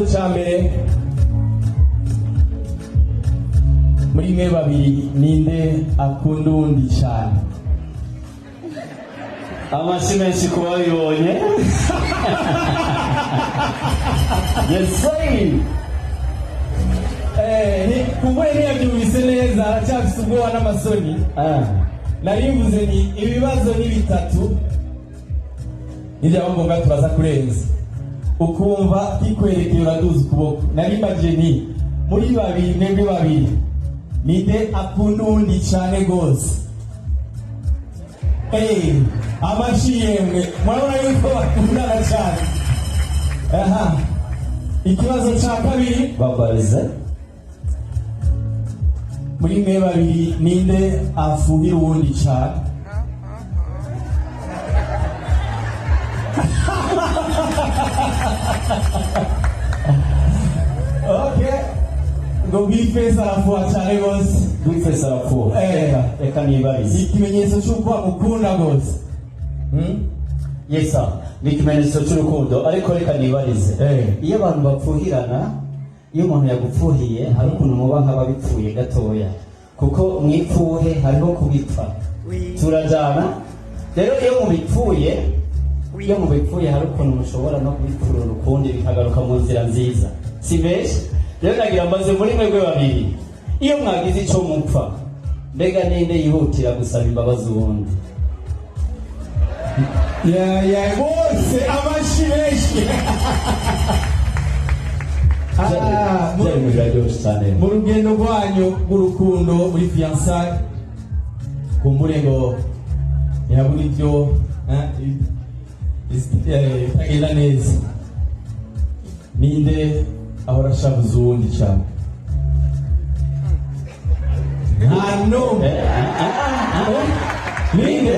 Chamere muri mwe babiri ninde akunda undi cyane? Amashyi menshi kuba bibonye. Yes sir. Ni kumwe ntiyabyumvise neza aracyafise ubwoba n'amasoni. Narivuze ni ibibazo ni bitatu nijya ngombwa turaza kurenza ukumva kikwerekeye uraduza ukuboko. Narimbaje ni muri babiri mwebwe babiri ninde akunda undi cyane gose? Amashi yemwe murabona yuko bakundana cyane. Ikibazo cya kabiri babarize muri mwe babiri ninde afuhira uwundi cyane? Okay, ngo Bifesa arafuha cyane gose. Bifesa arafuha. Reka nibarize ikimenyetso cy'uko amukunda gose. Yes sir, ni ikimenyetso cy'urukundo. Ariko reka nibarize iyo abantu bapfuhirana, iyo umuntu yagupfuhiye hari ukuntu muba nk'ababipfuye gatoya, kuko mwipfuhe hariho kubipfa turajana. Rero iyo mubipfuye hari ukuntu mushobora no kubipfura urukundi bikagaruka mu nzira nziza, si benshi. Rero nagira mbaze muri mwebwe babiri, iyo mwagize icyo mupfa, mbega ninde yihutira gusaba imbabazi uwundi? bose amashi menshi. Mu rugendo rwanyu rw'urukundo muri fiançailles kumbure ngo yabura ibyo itagenda neza, ninde ahora ashabuza uwundi cyane? Ninde